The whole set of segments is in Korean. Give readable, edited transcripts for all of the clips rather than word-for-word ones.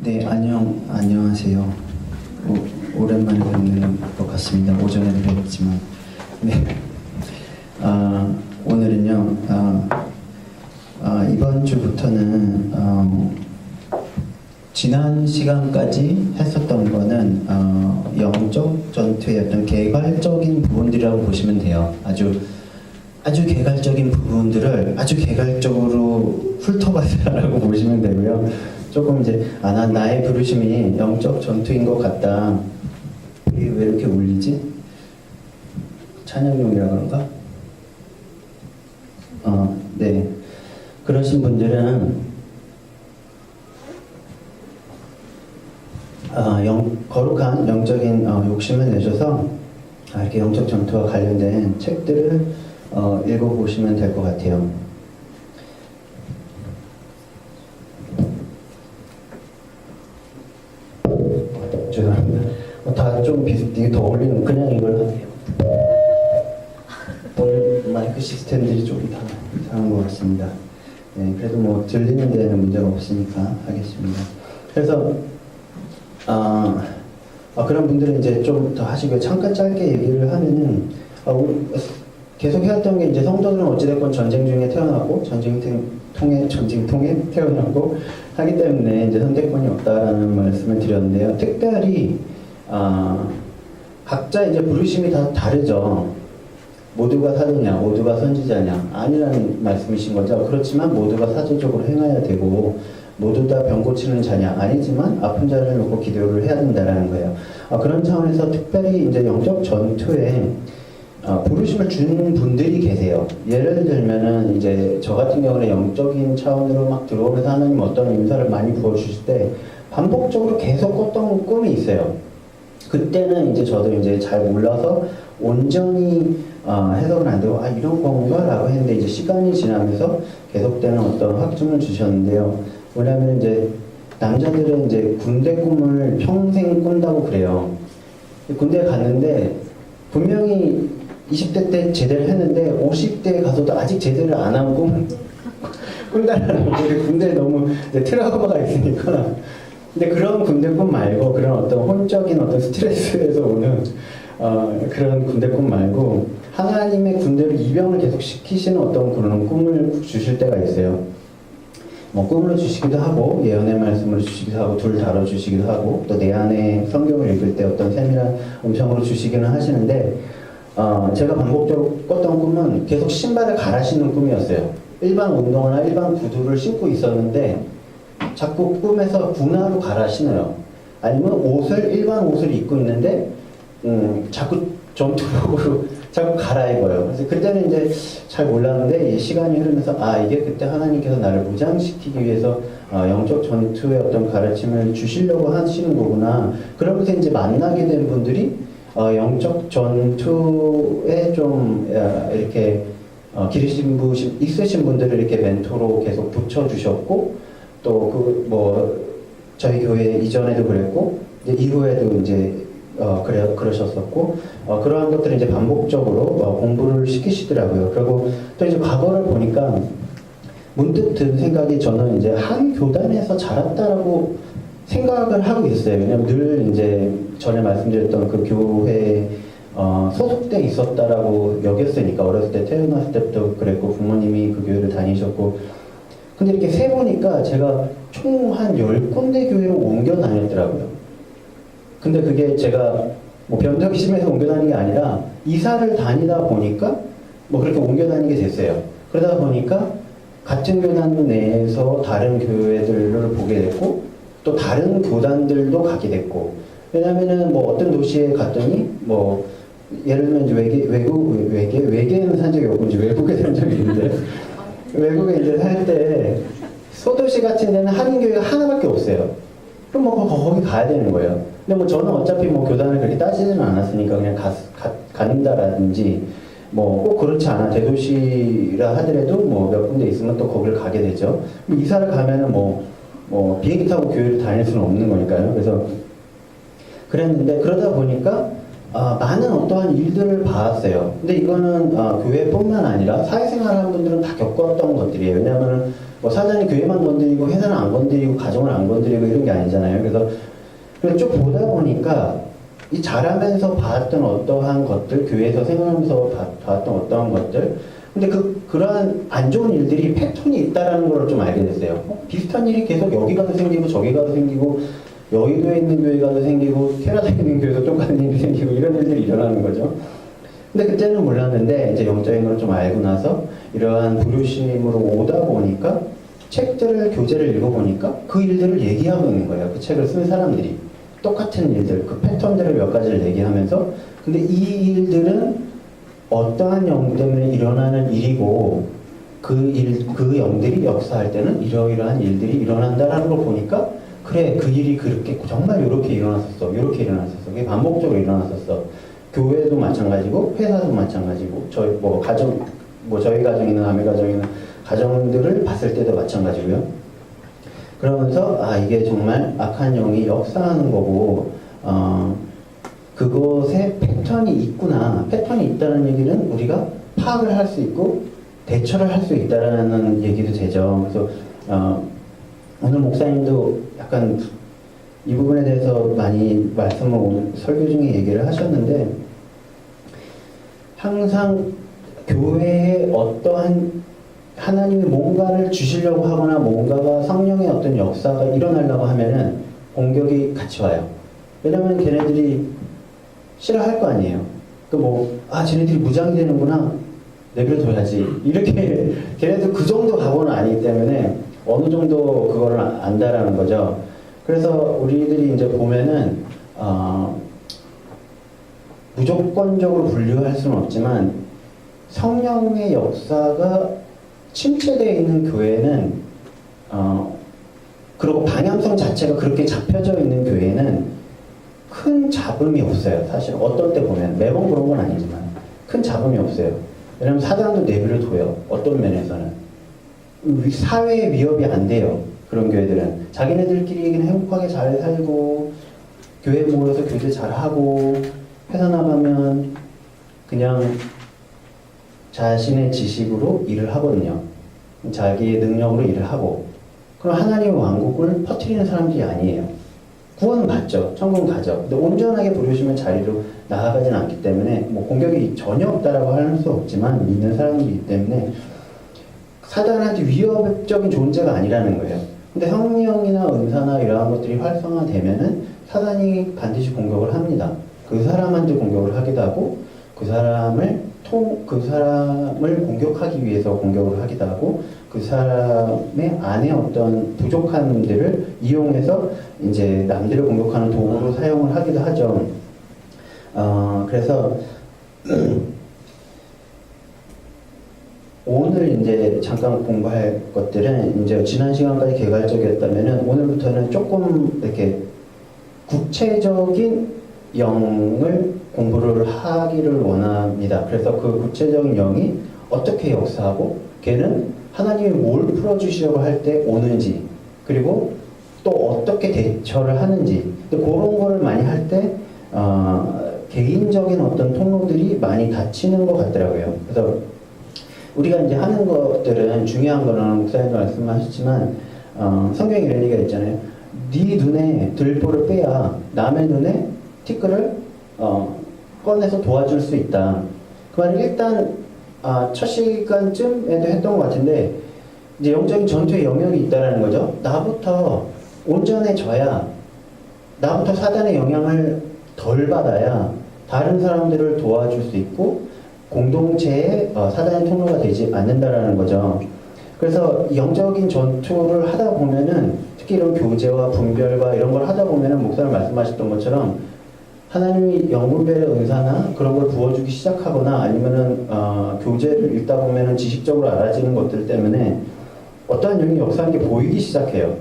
네, 안녕하세요. 오랜만에 뵙는 것 같습니다. 오전에도 뵙었지만. 네. 오늘은요, 이번 주부터는, 지난 시간까지 했었던 거는, 영적 전투의 어떤 개괄적인 부분들이라고 보시면 돼요. 아주 개괄적인 부분들을 아주 개괄적으로 훑어봤다라고 보시면 되고요. 조금 이제 나의 부르심이 영적 전투인 것 같다. 이게 왜 이렇게 울리지? 찬양용이라 그런가? 네. 그러신 분들은 거룩한 영적인 욕심을 내셔서 이렇게 영적 전투와 관련된 책들을 읽어보시면 될 것 같아요. 죄송합니다. 다 좀 비슷하게 더 어울리는 그냥 이걸 할게요. 오늘 마이크 시스템들이 좀 이상한 것 같습니다. 네, 그래도 뭐 들리는 데는 문제가 없으니까 하겠습니다. 그래서 그런 분들은 이제 좀 더 하시고 잠깐 짧게 얘기를 하면은 계속 해왔던 게 이제 성도들은 어찌됐건 전쟁 중에 태어나고 전쟁 통해 태어나고 하기 때문에 이제 선택권이 없다라는 말씀을 드렸는데요. 특별히 각자 이제 부르심이 다 다르죠. 모두가 사도냐, 모두가 선지자냐 아니라는 말씀이신 거죠. 그렇지만 모두가 사도적으로 행해야 되고 모두 다 병 고치는 자냐 아니지만 아픈 자를 놓고 기도를 해야 된다라는 거예요. 그런 차원에서 특별히 이제 영적 전투에 부르심을 주는 분들이 계세요. 예를 들면은 이제 저 같은 경우는 영적인 차원으로 막 들어오면서 하나님 어떤 인사를 많이 부어주실 때 반복적으로 계속 꿨던 꿈이 있어요. 그때는 이제 저도 이제 잘 몰라서 온전히 해석은 안 되고 이런 건가? 라고 했는데 이제 시간이 지나면서 계속되는 어떤 확증을 주셨는데요. 뭐냐면 이제 남자들은 이제 군대 꿈을 평생 꾼다고 그래요. 군대에 갔는데 분명히 20대 때 제대를 했는데 50대에 가서도 아직 제대를 안 한 꿈을 꾼다는 거예요. 군대에 너무 트라우마가 있으니까. 근데 그런 군대 꿈 말고 그런 어떤 혼적인 어떤 스트레스에서 오는 그런 군대 꿈 말고 하나님의 군대를 입영을 계속 시키시는 어떤 그런 꿈을 주실 때가 있어요. 뭐 꿈으로 주시기도 하고 예언의 말씀으로 주시기도 하고 둘 다뤄 주시기도 하고 또 내 안에 성경을 읽을 때 어떤 세밀한 음성으로 주시기는 하시는데 제가 반복적으로 꿨던 꿈은 계속 신발을 갈아 신는 꿈이었어요. 일반 운동화나 일반 구두를 신고 있었는데 자꾸 꿈에서 군화로 갈아 신어요. 아니면 일반 옷을 입고 있는데 자꾸 전투복으로 자꾸 갈아입어요. 그래서 그때는 이제 잘 몰랐는데 시간이 흐르면서 이게 그때 하나님께서 나를 무장시키기 위해서 영적 전투의 어떤 가르침을 주시려고 하시는 거구나. 그러면서 이제 만나게 된 분들이 영적 전투에 좀 이렇게 기르신 분 있으신 분들을 이렇게 멘토로 계속 붙여주셨고 또 저희 교회 이전에도 그랬고 이후에도 이제 그러셨었고 그러한 것들을 이제 반복적으로 공부를 시키시더라고요. 그리고 또 이제 과거를 보니까 문득 든 생각이 저는 이제 한 교단에서 자랐다라고 생각을 하고 있어요. 왜냐면 늘 이제 전에 말씀드렸던 그 교회에 소속돼 있었다라고 여겼으니까 어렸을 때 태어났을 때부터 그랬고 부모님이 그 교회를 다니셨고 근데 이렇게 세보니까 제가 총 한 10군데 교회로 옮겨 다녔더라고요. 근데 그게 제가 뭐 변덕이 심해서 옮겨 다니는 게 아니라 이사를 다니다 보니까 뭐 그렇게 옮겨 다니게 됐어요. 그러다 보니까 같은 교단 내에서 다른 교회들을 보게 됐고 또 다른 교단들도 가게 됐고 왜냐면은 뭐 어떤 도시에 갔더니 뭐 예를 들면 이제 외계에는 산 적이 없고 이제 외국에 산 적이 있는데 외국에 이제 살 때 소도시 같은 데는 한인교회가 하나밖에 없어요. 그럼 뭐 거기 가야 되는 거예요. 근데 뭐 저는 어차피 뭐 교단을 그렇게 따지지는 않았으니까 그냥 간다라든지 뭐 꼭 그렇지 않아 대도시라 하더라도 뭐 몇 군데 있으면 또 거기를 가게 되죠. 이사를 가면은 뭐 비행기 타고 교회를 다닐 수는 없는 거니까요. 그래서 그랬는데 그러다 보니까 많은 어떠한 일들을 봤어요. 근데 이거는 교회뿐만 아니라 사회생활 하는 분들은 다 겪었던 것들이에요. 왜냐하면 뭐 사단이 교회만 건드리고 회사는 안 건드리고 가정을 안 건드리고 이런 게 아니잖아요. 그래서 쭉 보다 보니까 이 자라면서 봤던 어떠한 것들, 교회에서 생활하면서 봤던 어떠한 것들, 근데 그러한 안 좋은 일들이 패턴이 있다라는 걸 좀 알게 됐어요. 비슷한 일이 계속 여기 가도 생기고 저기 가도 생기고 여의도에 있는 교회 가도 생기고 캐나다에 있는 교회도 똑같은 일이 생기고 이런 일들이 일어나는 거죠. 근데 그때는 몰랐는데 이제 영적인 걸 좀 알고 나서 이러한 부르심으로 오다 보니까 책들을 교재를 읽어보니까 그 일들을 얘기하고 있는 거예요. 그 책을 쓴 사람들이 똑같은 일들, 그 패턴들을 몇 가지를 얘기하면서 근데 이 일들은 어떠한 영 때문에 일어나는 일이고 그 영들이 역사할 때는 이러이러한 일들이 일어난다라는 걸 보니까 그래 그 일이 그렇게 정말 이렇게 일어났었어, 이렇게 일어났었어, 그게 반복적으로 일어났었어. 교회도 마찬가지고 회사도 마찬가지고 저희 뭐 가정 뭐 저희 가정이나 남의 가정이나 가정들을 봤을 때도 마찬가지고요. 그러면서 아 이게 정말 악한 영이 역사하는 거고 그것에 패턴이 있구나. 패턴이 있다는 얘기는 우리가 파악을 할 수 있고 대처를 할 수 있다라는 얘기도 되죠. 그래서 오늘 목사님도 약간 이 부분에 대해서 많이 말씀을 오늘 설교 중에 얘기를 하셨는데 항상 교회에 어떠한 하나님이 뭔가를 주시려고 하거나 뭔가가 성령의 어떤 역사가 일어나려고 하면은 공격이 같이 와요. 왜냐면 걔네들이 싫어할 거 아니에요. 쟤네들이 무장이 되는구나. 내버려둬야지. 이렇게 걔네들 그 정도 각오는 아니기 때문에 어느 정도 그거를 안다라는 거죠. 그래서 우리들이 이제 보면은 무조건적으로 분류할 수는 없지만 성령의 역사가 침체되어 있는 교회는 그리고 방향성 자체가 그렇게 잡혀져 있는 교회는 큰 잡음이 없어요. 사실 어떤 때 보면 매번 그런 건 아니지만 큰 잡음이 없어요. 왜냐하면 사단도 내비를 둬요. 어떤 면에서는 사회에 위협이 안 돼요. 그런 교회들은 자기네들끼리 그냥 행복하게 잘 살고 교회 모여서 교제 잘하고 회사 나가면 그냥 자신의 지식으로 일을 하거든요. 자기의 능력으로 일을 하고 그럼 하나님의 왕국을 퍼뜨리는 사람들이 아니에요. 구원은 받죠. 천국은 가죠. 근데 온전하게 부르시면 자리로 나아가진 않기 때문에 뭐 공격이 전혀 없다라고 할 수 없지만 믿는 사람이기 때문에 사단한테 위협적인 존재가 아니라는 거예요. 근데 성령이나 은사나 이러한 것들이 활성화되면은 사단이 반드시 공격을 합니다. 그 사람한테 공격을 하기도 하고 그 사람을 공격하기 위해서 공격을 하기도 하고 그 사람의 안에 어떤 부족함들을 이용해서 이제 남들을 공격하는 도구로 사용을 하기도 하죠. 그래서 오늘 이제 잠깐 공부할 것들은 이제 지난 시간까지 개괄적이었다면은 오늘부터는 조금 이렇게 구체적인 영을 공부를 하기를 원합니다. 그래서 그 구체적인 영이 어떻게 역사하고 걔는 하나님이 뭘 풀어주시려고 할 때 오는지 그리고 또 어떻게 대처를 하는지 그런 거를 많이 할 때 개인적인 어떤 통로들이 많이 닫히는 것 같더라고요. 그래서 우리가 이제 하는 것들은 중요한 거는 목사님도 말씀하셨지만 성경에 이런 얘기가 있잖아요. 네 눈에 들보를 빼야 남의 눈에 티끌을 꺼내서 도와줄 수 있다. 그 말은 일단 첫 시간쯤에도 했던 것 같은데 이제 영적인 전투의 영역이 있다라는 거죠. 나부터 온전해져야 나부터 사단의 영향을 덜 받아야 다른 사람들을 도와줄 수 있고 공동체에 사단의 통로가 되지 않는다라는 거죠. 그래서 영적인 전투를 하다 보면은 특히 이런 교제와 분별과 이런 걸 하다 보면은 목사님 말씀하셨던 것처럼 하나님이 영분별의 은사나 그런 걸 부어주기 시작하거나 아니면은 교제를 읽다 보면은 지식적으로 알아지는 것들 때문에 어떠한 영이 역사하는 게 보이기 시작해요.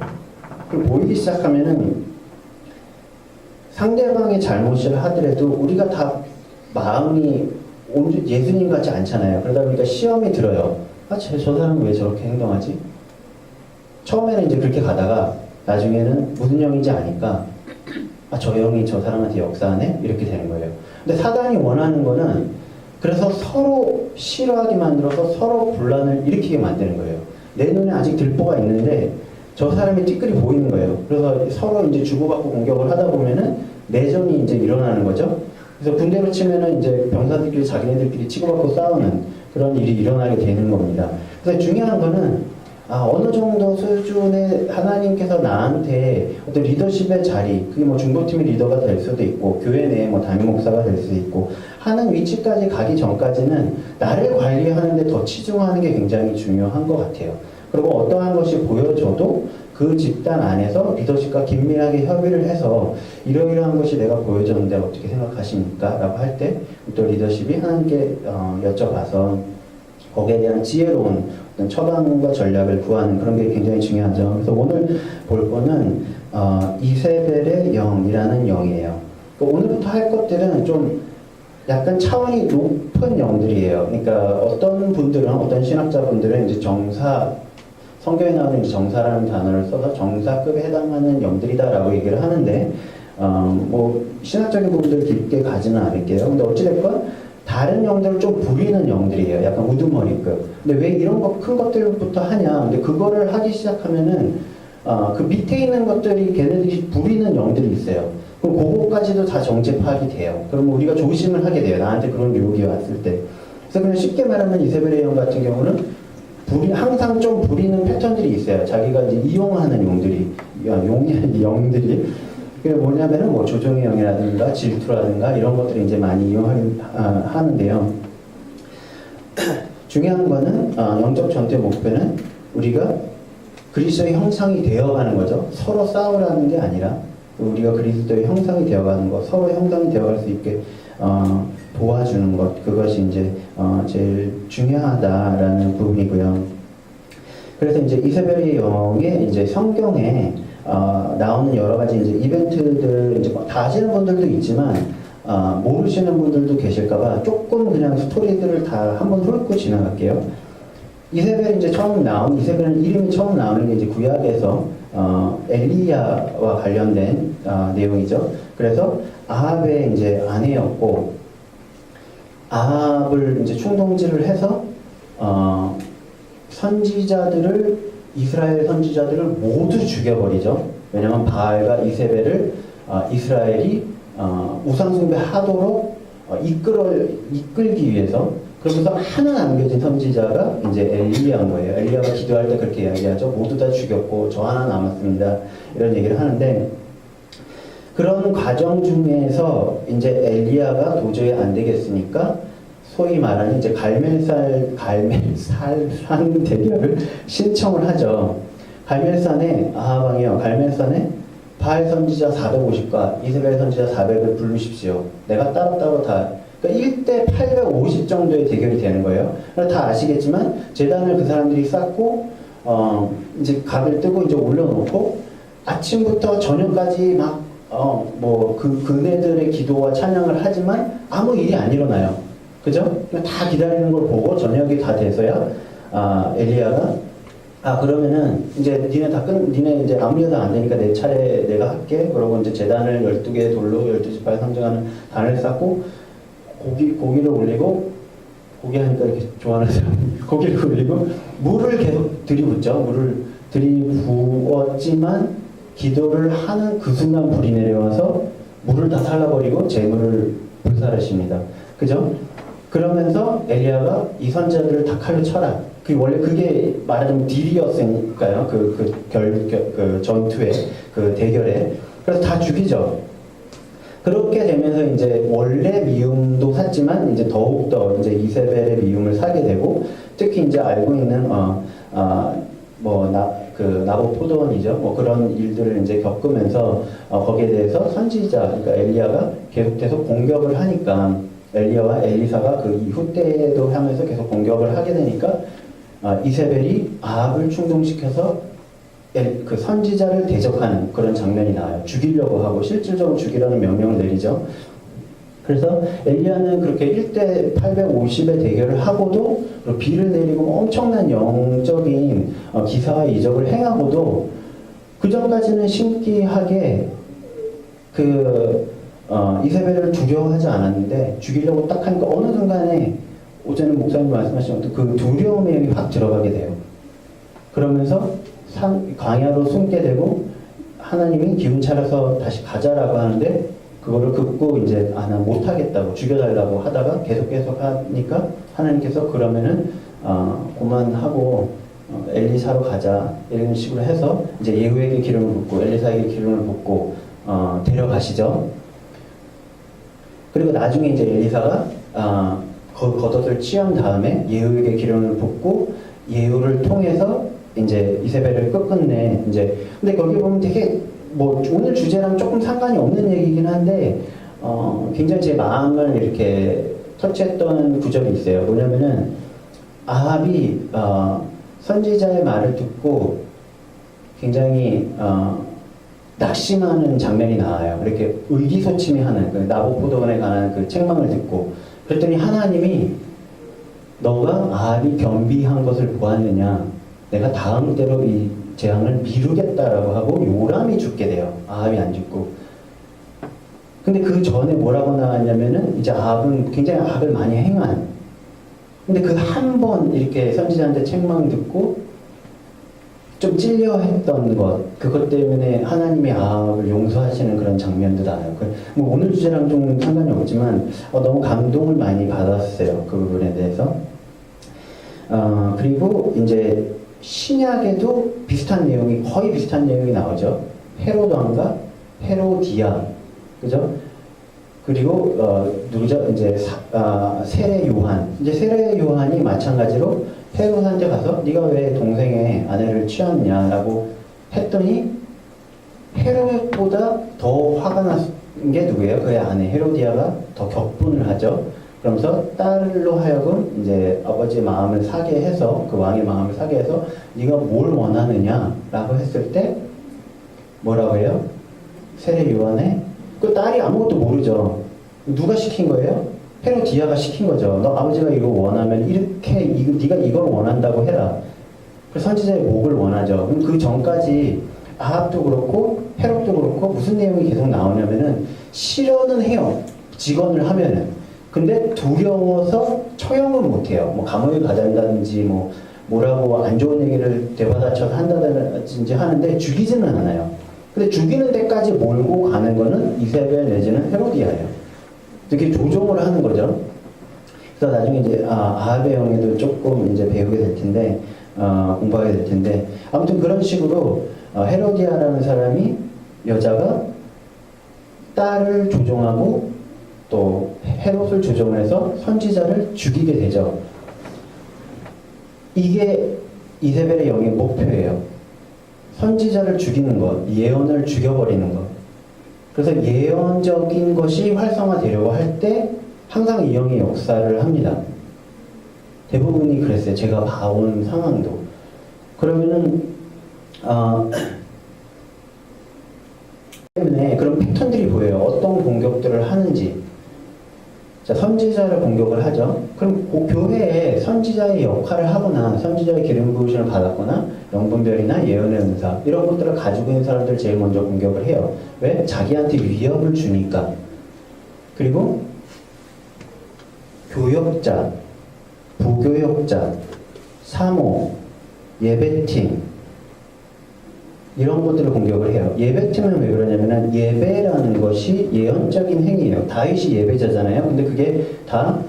그리고 보이기 시작하면은 상대방의 잘못을 하더라도 우리가 다 마음이 예수님 같지 않잖아요. 그러다 보니까 시험이 들어요. 저 사람은 왜 저렇게 행동하지? 처음에는 이제 그렇게 가다가 나중에는 무슨 영인지 아니까 저 영이 저 사람한테 역사하네? 이렇게 되는 거예요. 근데 사단이 원하는 거는 그래서 서로 싫어하게 만들어서 서로 분란을 일으키게 만드는 거예요. 내 눈에 아직 들보가 있는데 저 사람이 띠끌이 보이는 거예요. 그래서 서로 이제 주고받고 공격을 하다 보면은 내전이 이제 일어나는 거죠. 그래서 군대로 치면은 이제 병사들끼리 자기네들끼리 치고받고 싸우는 그런 일이 일어나게 되는 겁니다. 그래서 중요한 거는 어느 정도 수준의 하나님께서 나한테 어떤 리더십의 자리, 그게 뭐 중보팀의 리더가 될 수도 있고, 교회 내에 뭐 담임 목사가 될 수도 있고, 하는 위치까지 가기 전까지는 나를 관리하는데 더 치중하는 게 굉장히 중요한 것 같아요. 그리고 어떠한 것이 보여져도 그 집단 안에서 리더십과 긴밀하게 협의를 해서 이러이러한 것이 내가 보여줬는데 어떻게 생각하십니까? 라고 할 때 또 리더십이 하나님께 여쭤봐서 거기에 대한 지혜로운 어떤 처방과 전략을 구하는 그런 게 굉장히 중요하죠. 그래서 오늘 볼 거는 이세벨의 영이라는 영이에요. 그러니까 오늘부터 할 것들은 좀 약간 차원이 높은 영들이에요. 그러니까 어떤 분들은, 어떤 신학자분들은 이제 성경에 나오는 이제 정사라는 단어를 써서 정사급에 해당하는 영들이다라고 얘기를 하는데, 뭐 신학적인 부분들 깊게 가지는 않을게요. 근데 어찌됐건 다른 영들을 좀 부리는 영들이에요. 약간 우두머리급. 근데 왜 이런 큰 것들부터 하냐? 근데 그거를 하기 시작하면은 그 밑에 있는 것들이 걔네들이 부리는 영들이 있어요. 그럼 그거까지도 다 정체 파악이 돼요. 그럼 우리가 조심을 하게 돼요. 나한테 그런 유혹이 왔을 때. 그래서 그냥 쉽게 말하면 이세벨의 영 같은 경우는 항상 좀 부리는 패턴들이 있어요. 자기가 이제 이용하는 용들이, 영들이. 그게 뭐냐면은 뭐 조종의 영이라든가 질투라든가 이런 것들을 이제 많이 하는데요. 중요한 거는 영적 전투의 목표는 우리가 그리스도의 형상이 되어가는 거죠. 서로 싸우라는 게 아니라 우리가 그리스도의 형상이 되어가는 것, 서로 형상이 되어갈 수 있게 도와주는 것, 그것이 이제 제일 중요하다라는 부분이고요. 그래서 이제 이세벨의 영의 이제 성경에 나오는 여러 가지 이제 이벤트들 이제 다 아시는 분들도 있지만 모르시는 분들도 계실까봐 조금 그냥 스토리들을 다 한번 훑고 지나갈게요. 이세벨이 이제 이세벨은 이름이 처음 나오는 게 이제 구약에서 엘리야와 관련된 내용이죠. 그래서 아합의 이제 아내였고, 아합을 이제 충동질을 해서 이스라엘 선지자들을 모두 죽여버리죠. 왜냐하면 바알과 이세벨을 이스라엘이 우상숭배하도록 이끌기 위해서. 그러면서 하나 남겨진 선지자가 이제 엘리야인 거예요. 엘리야가 기도할 때 그렇게 이야기하죠. 모두 다 죽였고 저 하나 남았습니다. 이런 얘기를 하는데, 그런 과정 중에서 이제 엘리야가 도저히 안 되겠으니까 소위 말하는 이제 갈멜산 대결을 신청을 하죠. 갈멜산에 갈멜산에 바알 선지자 450과 이스라엘 선지자 400을 부르십시오. 내가 따로따로 다, 그러니까 1대 850 정도의 대결이 되는 거예요. 다 아시겠지만 제단을 그 사람들이 쌓고 이제 각을 뜨고 이제 올려놓고 아침부터 저녁까지 막 그네들의 기도와 찬양을 하지만 아무 일이 안 일어나요. 그죠? 다 기다리는 걸 보고 저녁이 다 돼서야 엘리야가 그러면은 이제 니네 이제 아무 일도 안 되니까 내 차례 내가 할게. 그러고 이제 제단을 12개의 돌로 12지파를 상징하는 단을 쌓고 고기를 올리고, 고기 하니까 이렇게 좋아하는 사람, 고기를 올리고 물을 계속 들이붓죠. 물을 들이부었지만 기도를 하는 그 순간 불이 내려와서 물을 다 살라버리고 재물을 불사르십니다. 그죠? 그러면서 엘리야가 이 선지자들을 다 칼로 쳐라. 원래 그게 말하자면 딜이었으니까요. 그 전투에, 그 대결에. 그래서 다 죽이죠. 그렇게 되면서 이제 원래 미움도 샀지만 이제 더욱더 이제 이세벨의 미움을 사게 되고, 특히 이제 알고 있는 나봇 포도원이죠. 뭐 그런 일들을 이제 겪으면서 거기에 대해서 선지자, 그러니까 엘리야가 계속해서 공격을 하니까, 엘리야와 엘리사가 그 이후 때도 하면서 계속 공격을 하게 되니까 이세벨이 아합을 충동시켜서 그 선지자를 대적하는 그런 장면이 나와요. 죽이려고 하고 실질적으로 죽이라는 명령을 내리죠. 그래서 엘리야는 그렇게 1대 850의 대결을 하고도, 그리고 비를 내리고 엄청난 영적인 기사와 이적을 행하고도 그 전까지는 신기하게 이세벨을 두려워하지 않았는데, 죽이려고 딱 하니까 어느 순간에 오전에 목사님 말씀하신 그 두려움의 영이 확 들어가게 돼요. 그러면서 광야로 숨게 되고 하나님이 기운 차려서 다시 가자라고 하는데 그거를 긋고 이제 나 못하겠다고 죽여달라고 하다가 계속 하니까 하나님께서 그러면은 그만하고 엘리사로 가자 이런 식으로 해서 이제 예후에게 기름을 붓고 엘리사에게 기름을 붓고 데려가시죠. 그리고 나중에 이제 엘리사가 겉옷을 취한 다음에 예후에게 기름을 붓고 예후를 통해서 이제 이세벨을 끝끝내 이제 근데 거기 보면 되게 뭐 오늘 주제랑 조금 상관이 없는 얘기긴 한데 굉장히 제 마음을 이렇게 터치했던 구절이 있어요. 뭐냐면은 아합이 선지자의 말을 듣고 굉장히 낙심하는 장면이 나와요. 이렇게 의기소침해하는 그 나봇보돈에 관한 그 책망을 듣고 그랬더니 하나님이 너가 아합이 겸비한 것을 보았느냐 내가 다음대로 이 재앙을 미루겠다라고 하고 요람이 죽게 돼요. 아합이 안 죽고. 근데 그 전에 뭐라고 나왔냐면은 이제 아합은 굉장히 악을 많이 행한. 근데 그 한 번 이렇게 선지자한테 책망 듣고 좀 찔려 했던 것, 그것 때문에 하나님이 아합을 용서하시는 그런 장면도 나와요. 뭐 오늘 주제랑 좀 상관이 없지만 너무 감동을 많이 받았어요. 그 부분에 대해서. 그리고 이제 신약에도 비슷한 내용이 거의 비슷한 내용이 나오죠. 헤롯 왕과 헤로디아, 그죠? 그리고 누구죠? 이제 세례 요한. 이제 세례 요한이 마찬가지로 헤롯한테 가서 네가 왜 동생의 아내를 취하느냐라고 했더니 헤롯보다 더 화가 난 게 누구예요? 그의 아내 헤로디아가 더 격분을 하죠. 그러면서 딸로 하여금 이제 아버지의 마음을 사게 해서 그 왕의 마음을 사게 해서 네가 뭘 원하느냐라고 했을 때 뭐라고 해요? 세례 요한의 그 딸이 아무것도 모르죠. 누가 시킨 거예요? 헤로디아가 시킨 거죠. 너 아버지가 이거 원하면 이렇게 네가 이걸 원한다고 해라. 그 선지자의 목을 원하죠. 그럼 그 전까지 아합도 그렇고 헤롯도 그렇고 무슨 내용이 계속 나오냐면은 실현은 해요. 직언을 하면은. 근데 두려워서 처형은 못해요. 뭐 감옥에 가자든지 뭐라고 안 좋은 얘기를 되받아쳐서 한다든지 하는데 죽이지는 않아요. 근데 죽이는 데까지 몰고 가는 거는 이세벨 내지는 헤로디아예요. 이렇게 조종을 하는 거죠. 그래서 나중에 이제 아합의 영에도 조금 이제 배우게 될 텐데 공부하게 될 텐데 아무튼 그런 식으로 헤로디아라는 사람이 여자가 딸을 조종하고 또 헤롯을 조종해서 선지자를 죽이게 되죠. 이게 이세벨의 영의 목표예요. 선지자를 죽이는 것, 예언을 죽여버리는 것. 그래서 예언적인 것이 활성화되려고 할 때 항상 이 영의 역사를 합니다. 대부분이 그랬어요. 제가 봐온 상황도. 그러면은 때문에 그런 패턴들이 보여요. 어떤 공격들을 하는지. 자, 선지자를 공격을 하죠. 그럼 그 교회에 선지자의 역할을 하거나 선지자의 기름 부으심을 받았거나 영분별이나 예언의 은사 이런 것들을 가지고 있는 사람들 제일 먼저 공격을 해요. 왜? 자기한테 위협을 주니까. 그리고 교역자, 부교역자, 사모, 예배팀 이런 것들을 공격을 해요. 예배팀은 왜 그러냐면은 예배라는 것이 예언적인 행위예요. 다윗이 예배자잖아요. 근데 그게 다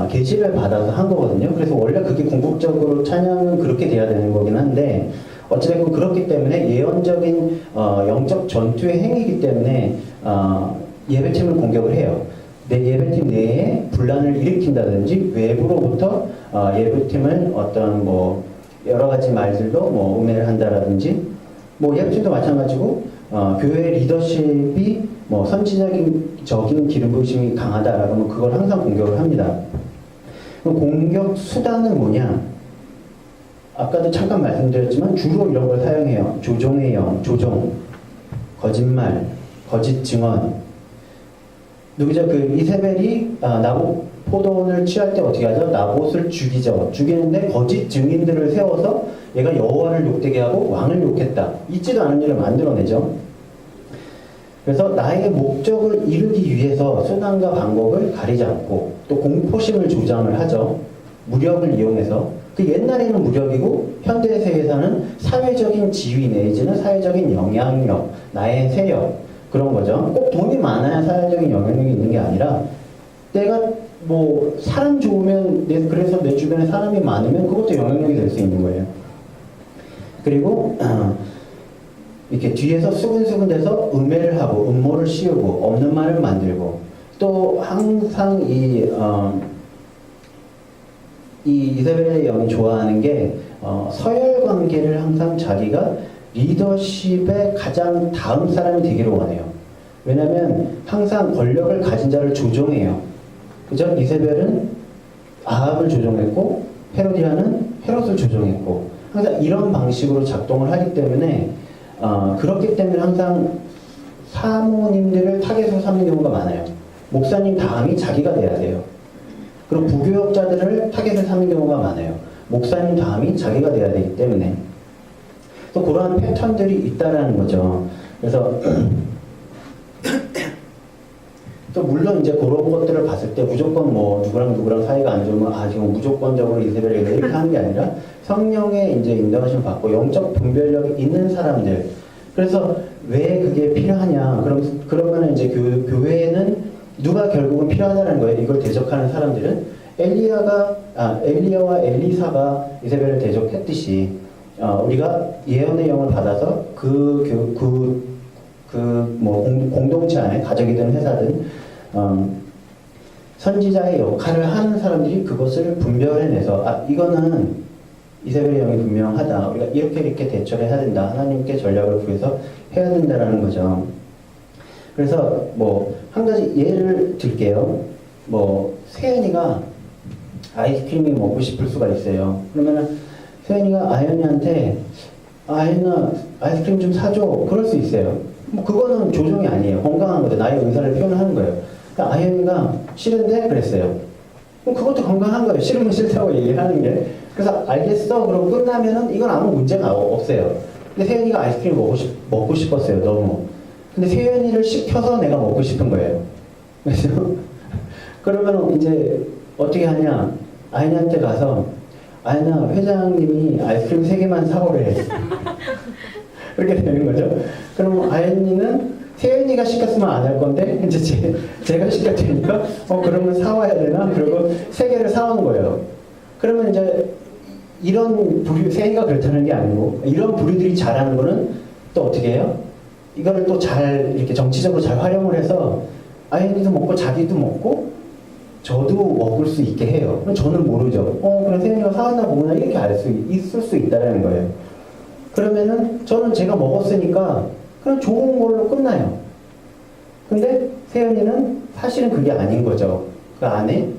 계시를 받아서 한 거거든요. 그래서 원래 그게 궁극적으로 찬양은 그렇게 돼야 되는 거긴 한데 어찌됐건 그렇기 때문에 예언적인 영적 전투의 행위이기 때문에 예배팀을 공격을 해요. 내 예배팀 내에 분란을 일으킨다든지 외부로부터 예배팀을 어떤 뭐 여러 가지 말들로 뭐 음해를 한다라든지 뭐 예배팀도 마찬가지고 교회 리더십이 뭐 선지자적인 기름 부으심이 강하다라고 하면 그걸 항상 공격을 합니다. 그럼 공격 수단은 뭐냐? 아까도 잠깐 말씀드렸지만 주로 이런 걸 사용해요. 조종의 영, 조종, 거짓말, 거짓 증언. 누구죠? 그 이세벨이 나봇 포도원을 취할 때 어떻게 하죠? 나봇을 죽이죠. 죽이는데 거짓 증인들을 세워서 얘가 여호와를 욕되게 하고 왕을 욕했다. 있지도 않은 일을 만들어내죠. 그래서 나의 목적을 이루기 위해서 수단과 방법을 가리지 않고 또 공포심을 조장을 하죠. 무력을 이용해서 그 옛날에는 무력이고 현대 세계에서는 사회적인 지위 내지는 사회적인 영향력, 나의 세력 그런 거죠. 꼭 돈이 많아야 사회적인 영향력이 있는 게 아니라 내가 뭐 사람 좋으면 그래서 내 주변에 사람이 많으면 그것도 영향력이 될 수 있는 거예요. 그리고 이렇게 뒤에서 수근수근대서 음해를 하고 음모를 씌우고 없는 말을 만들고 또 항상 이 이세벨의 영이 좋아하는 게 서열 관계를 항상 자기가 리더십의 가장 다음 사람이 되기를 원해요. 왜냐하면 항상 권력을 가진 자를 조종해요. 그죠? 이세벨은 아합을 조종했고 헤로디아는 헤롯을 조종했고 항상 이런 방식으로 작동을 하기 때문에 그렇기 때문에 항상 사모님들을 타겟으로 삼는 경우가 많아요. 목사님 다음이 자기가 돼야 돼요. 그리고 부교역자들을 타겟을 삼는 경우가 많아요. 목사님 다음이 자기가 돼야 되기 때문에. 또 그러한 패턴들이 있다라는 거죠. 그래서 또 물론 이제 그런 것들을 봤을 때 무조건 뭐 누구랑 사이가 안 좋으면 지금 무조건적으로 이세벨이 이렇게 하는 게 아니라 성령의 이제 인도하심 받고 영적 분별력이 있는 사람들. 그래서 왜 그게 필요하냐? 그러면 이제 교회에는 누가 결국은 필요하다는 거예요. 이걸 대적하는 사람들은 엘리야와 엘리사가 이세벨을 대적했듯이 우리가 예언의 영을 받아서 공동체 안에 가족이든 회사든 선지자의 역할을 하는 사람들이 그것을 분별해내서 이거는 이세벨의 영이 분명하다. 우리가 이렇게 대처를 해야 된다. 하나님께 전략을 구해서 해야 된다라는 거죠. 그래서 뭐 한 가지 예를 들게요. 뭐 세연이가 아이스크림이 먹고 싶을 수가 있어요. 그러면은 세연이가 아연이한테 아연아 아이스크림 좀 사줘. 그럴 수 있어요. 뭐 그거는 조종이 아니에요. 건강한 거죠. 나의 의사를 표현하는 거예요. 그러니까 아연이가 싫은데 그랬어요. 그럼 그것도 건강한 거예요. 싫으면 싫다고 얘기하는 게. 그래서 알겠어. 그럼 끝나면은 이건 아무 문제가 없어요. 근데 세연이가 아이스크림 먹고 싶었어요. 너무. 근데 세연이를 시켜서 내가 먹고 싶은 거예요. 그래서 그러면 이제 어떻게 하냐? 아연이한테 가서 아연아 회장님이 아이스크림 3개만 사오래. 그렇게 되는 거죠. 그럼 아연이는 세연이가 시켰으면 안 할 건데 이제 제가 시켰으니까 그러면 사와야 되나? 그리고 3개를 사온 거예요. 그러면 이제 이런 부류, 세연이가 그렇다는 게 아니고 이런 부류들이 잘하는 거는 또 어떻게 해요? 이거를 또 잘 이렇게 정치적으로 잘 활용을 해서 아연이도 먹고 자기도 먹고 저도 먹을 수 있게 해요. 그럼 저는 모르죠. 그럼 세연이가 사왔나 보구나 이렇게 알 수 있을 수 있다는 거예요. 그러면은 저는 제가 먹었으니까 그럼 좋은 걸로 끝나요. 근데 세연이는 사실은 그게 아닌 거죠. 그 안에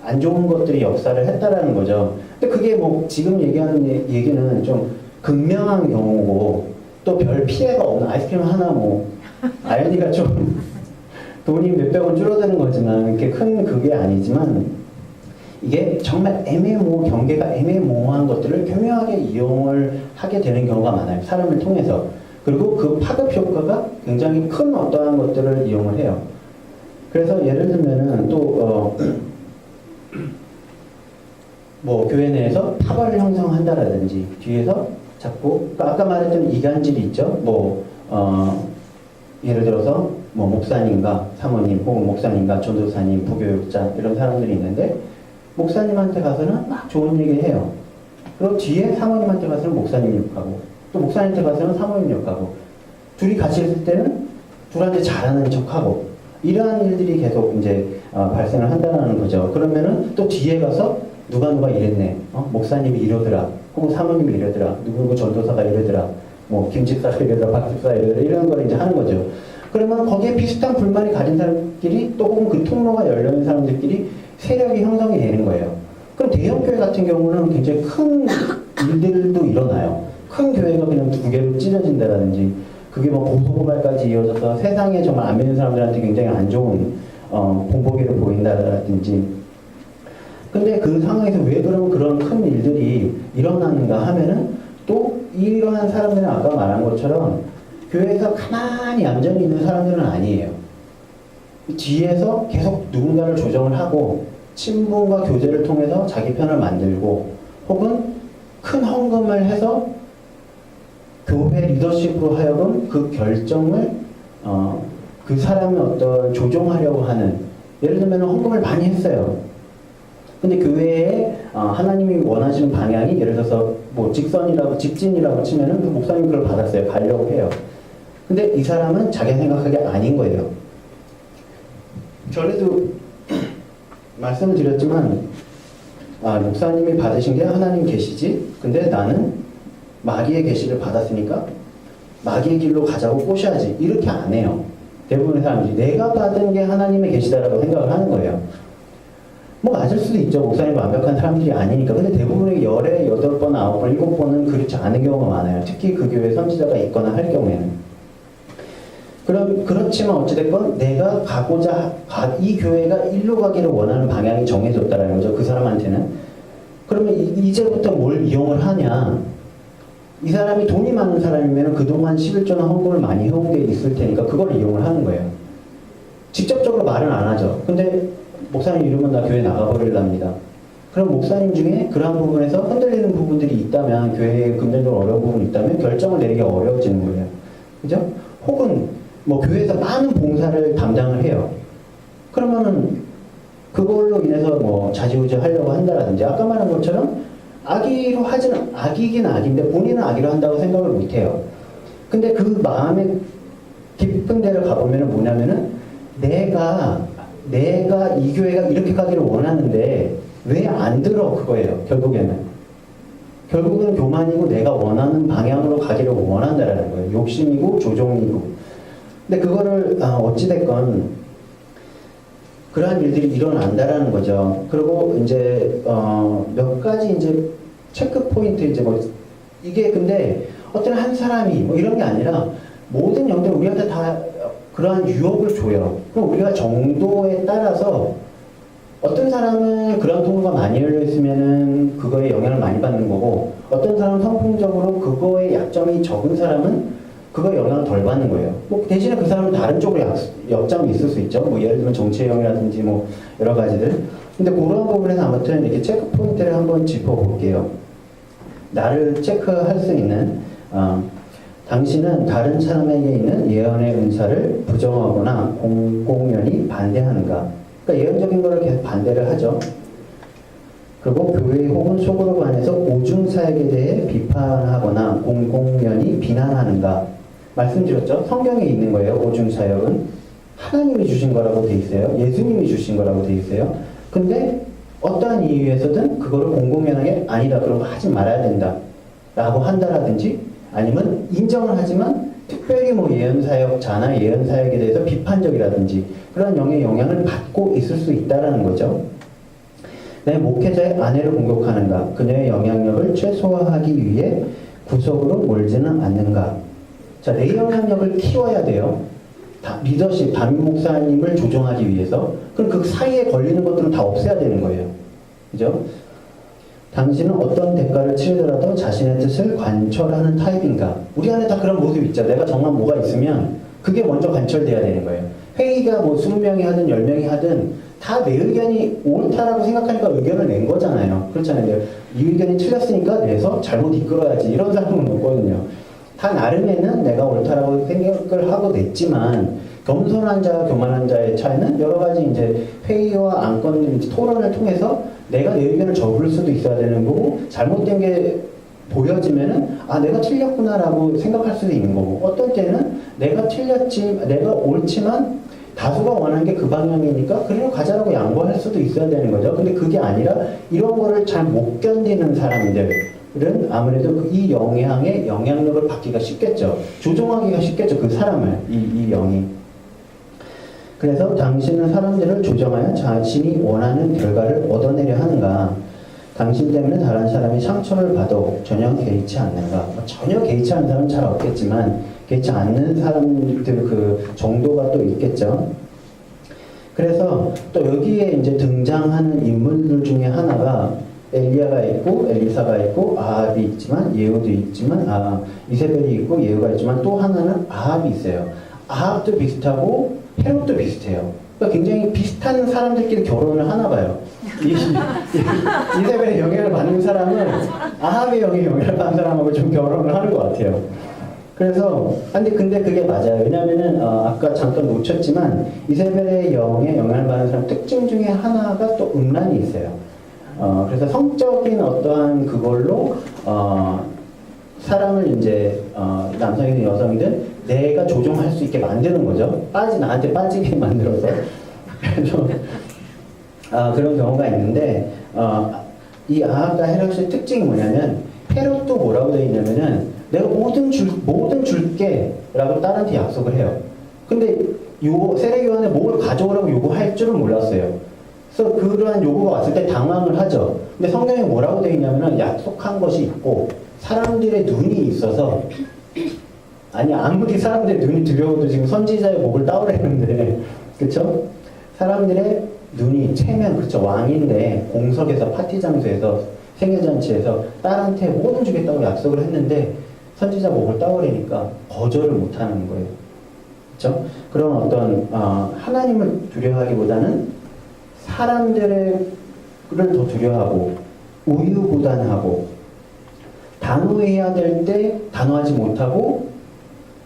안 좋은 것들이 역사를 했다라는 거죠. 근데 그게 뭐 지금 얘기하는 얘기는 좀 극명한 경우고 또 별 피해가 없는 아이스크림 하나 뭐 아연이가 좀 돈이 몇백 원 줄어드는 거지만 이렇게 큰 그게 아니지만 이게 정말 경계가 애매모호한 것들을 교묘하게 이용을 하게 되는 경우가 많아요. 사람을 통해서. 그리고 그 파급 효과가 굉장히 큰 어떠한 것들을 이용을 해요. 그래서 예를 들면은 또 뭐 교회 내에서 파벌을 형성한다라든지 뒤에서 자꾸 아까 말했던 이간질이 있죠. 예를 들어서 뭐 목사님과 사모님 혹은 목사님과 전도사님, 부교육자 이런 사람들이 있는데 목사님한테 가서는 막 좋은 얘기 해요. 그리고 뒤에 사모님한테 가서는 목사님 욕하고 또 목사님한테 가서는 사모님 욕하고 둘이 같이 있을 때는 둘한테 잘하는 척하고 이러한 일들이 계속 이제 발생을 한다는 거죠. 그러면은 또 뒤에 가서 누가 이랬네. 목사님이 이러더라. 혹은 사모님이 이러더라. 누구 전도사가 이러더라. 뭐 김집사가 이러더라. 박집사가 이러더라. 이런 걸 이제 하는 거죠. 그러면 거기에 비슷한 불만이 가진 사람끼리 또 혹은 그 통로가 열려있는 사람들끼리 세력이 형성이 되는 거예요. 그럼 대형교회 같은 경우는 굉장히 큰 일들도 일어나요. 큰 교회가 그냥 2개로 찢어진다라든지 그게 뭐 고소고발까지 이어져서 세상에 정말 안 믿는 사람들한테 굉장히 안 좋은 본보기를 보인다라든지. 근데 그 상황에서 왜 그런 큰 일들이 일어나는가 하면은 또 이러한 사람들은 아까 말한 것처럼 교회에서 가만히 얌전히 있는 사람들은 아니에요. 뒤에서 계속 누군가를 조정을 하고 친분과 교제를 통해서 자기 편을 만들고 혹은 큰 헌금을 해서 교회 리더십으로 하여금 그 결정을 그 사람의 어떤 조종하려고 하는, 예를 들면 헌금을 많이 했어요. 근데 교회에 하나님이 원하시는 방향이 예를 들어서 뭐 직진이라고 치면은 그 목사님이 그걸 받았어요. 가려고 해요. 근데 이 사람은 자기가 생각하기에 아닌 거예요. 전에도 말씀을 드렸지만 목사님이 받으신 게 하나님 계시지, 근데 나는 마귀의 계시를 받았으니까 마귀의 길로 가자고 꼬셔야지, 이렇게 안 해요. 대부분의 사람들이 내가 받은 게 하나님의 계시다라고 생각을 하는 거예요. 뭐 맞을 수도 있죠. 목사님이 완벽한 사람들이 아니니까. 근데 대부분의 열에 8번, 9번, 7번은 그렇지 않은 경우가 많아요. 특히 그 교회 선지자가 있거나 할 경우에는. 그렇지만 어찌됐건 내가 이 교회가 일로 가기를 원하는 방향이 정해졌다라는 거죠. 그 사람한테는. 그러면 이제부터 뭘 이용을 하냐. 이 사람이 돈이 많은 사람이면 그동안 11조나 헌금을 많이 해온 게 있을 테니까 그걸 이용을 하는 거예요. 직접적으로 말은 안 하죠. 근데 목사님 이러면 나 교회 나가버리랍니다. 그럼 목사님 중에 그러한 부분에서 흔들리는 부분들이 있다면, 교회에 금전적으로 어려운 부분이 있다면 결정을 내리기 어려워지는 거예요. 그죠? 혹은 뭐 교회에서 많은 봉사를 담당을 해요. 그러면은 그걸로 인해서 뭐 좌지우지 하려고 한다라든지, 아까 말한 것처럼 악이긴 악인데 본인은 악이로 한다고 생각을 못 해요. 근데 그 마음의 깊은 데를 가보면은 뭐냐면은 내가 이 교회가 이렇게 가기를 원하는데 왜 안 들어, 그거예요. 결국은 교만이고 내가 원하는 방향으로 가기를 원한다라는 거예요. 욕심이고 조종이고. 근데 그거를 어찌됐건 그러한 일들이 일어난다라는 거죠. 그리고 이제 몇 가지 이제 체크 포인트, 이제 뭐 이게 근데 어떤 한 사람이 뭐 이런 게 아니라 모든 영들 우리한테 다 그러한 유혹을 줘요. 그럼 우리가 정도에 따라서 어떤 사람은 그런 통로가 많이 열려 있으면은 그거에 영향을 많이 받는 거고, 어떤 사람은 성품적으로 그거에 약점이 적은 사람은 그거에 영향을 덜 받는 거예요. 뭐 대신에 그 사람은 다른 쪽으로 역점이 있을 수 있죠. 뭐 예를 들면 정치의 영이라든지 뭐 여러 가지들. 근데 그런 부분에서 아무튼 이렇게 체크 포인트를 한번 짚어볼게요. 나를 체크할 수 있는 당신은 다른 사람에게 있는 예언의 은사를 부정하거나 공공연히 반대하는가? 그러니까 예언적인 거를 계속 반대를 하죠. 그리고 교회 혹은 속으로 관해서 오중사역에 대해 비판하거나 공공연히 비난하는가? 말씀드렸죠? 성경에 있는 거예요. 오중사역은 하나님이 주신 거라고 돼 있어요. 예수님이 주신 거라고 돼 있어요. 근데 어떠한 이유에서든 그거를 공공연하게 아니다, 그런 거 하지 말아야 된다 라고 한다라든지, 아니면 인정을 하지만 특별히 뭐 예언사역자나 예언사역에 대해서 비판적이라든지 그런 영향을 받고 있을 수 있다라는 거죠. 내 목회자의 아내를 공격하는가? 그녀의 영향력을 최소화하기 위해 구석으로 몰지는 않는가? 자, 내 영향력을 키워야 돼요. 리더십, 담임 목사님을 조정하기 위해서. 그럼 그 사이에 걸리는 것들은 다 없애야 되는 거예요. 그죠? 당신은 어떤 대가를 치르더라도 자신의 뜻을 관철하는 타입인가? 우리 안에 다 그런 모습 있죠. 내가 정말 뭐가 있으면 그게 먼저 관철돼야 되는 거예요. 회의가 뭐 20명이 하든 10명이 하든 다 내 의견이 옳다라고 생각하니까 의견을 낸 거잖아요. 그렇잖아요. 이 의견이 틀렸으니까 내서 잘못 이끌어야지, 이런 사람은 없거든요. 다 나름에는 내가 옳다라고 생각을 하고 냈지만, 겸손한 자와 교만한 자의 차이는 여러 가지 이제 회의와 안건 토론을 통해서 내가 내 의견을 접을 수도 있어야 되는 거고, 잘못된 게 보여지면은 내가 틀렸구나라고 생각할 수도 있는 거고, 어떤 때는 내가 옳지만 다수가 원하는 게 그 방향이니까 그래요 가자라고 양보할 수도 있어야 되는 거죠. 근데 그게 아니라 이런 거를 잘 못 견디는 사람들은 아무래도 이 영향에 영향력을 받기가 쉽겠죠. 조종하기가 쉽겠죠. 그 사람을, 이 영이. 그래서 당신은 사람들을 조정하여 자신이 원하는 결과를 얻어내려 하는가? 당신 때문에 다른 사람이 상처를 받아도 전혀 개의치 않는가? 전혀 개의치 않는 사람은 잘 없겠지만 개의치 않는 사람들 그 정도가 또 있겠죠. 그래서 또 여기에 이제 등장하는 인물들 중에 하나가 엘리야가 있고 엘리사가 있고 아합이 있지만 예후도 있지만 이세벨이 있고 예후가 있지만 또 하나는 아합이 있어요. 아합도 비슷하고 헤롯도 비슷해요. 그러니까 굉장히 비슷한 사람들끼리 결혼을 하나 봐요. 이세벨의 영향을 받는 사람은 아합의 영향을 받는 사람하고 좀 결혼을 하는 것 같아요. 그래서 근데 그게 맞아요. 왜냐면은 아까 잠깐 놓쳤지만 이세벨의 영에 영향을 받는 사람 특징 중에 하나가 또 음란이 있어요. 그래서 성적인 어떠한 그걸로 사람을 이제 남성이든 여성이든 내가 조종할 수 있게 만드는 거죠. 나한테 빠지게 만들어서. 그래서 그런 경우가 있는데 이 아합과 헤롯의 특징이 뭐냐면 헤롯도 뭐라고 되어 있냐면은 내가 모든 줄게 라고 딸한테 약속을 해요. 근데 세례요한에 뭘 가져오라고 요구할 줄은 몰랐어요. 그래서 그러한 요구가 왔을 때 당황을 하죠. 근데 성경에 뭐라고 되어 있냐면은 약속한 것이 있고 사람들의 눈이 있어서 아무리 사람들의 눈이 두려워도 지금 선지자의 목을 따오려는데 그쵸? 사람들의 눈이 체면 그렇죠. 왕인데 공석에서 파티 장소에서 생일잔치에서 딸한테 모든 주겠다고 약속을 했는데 선지자 목을 따오려니까 거절을 못하는 거예요. 그렇죠? 그런 어떤 하나님을 두려워하기보다는 사람들을 더 두려워하고 우유부단하고 단호해야 될 때 단호하지 못하고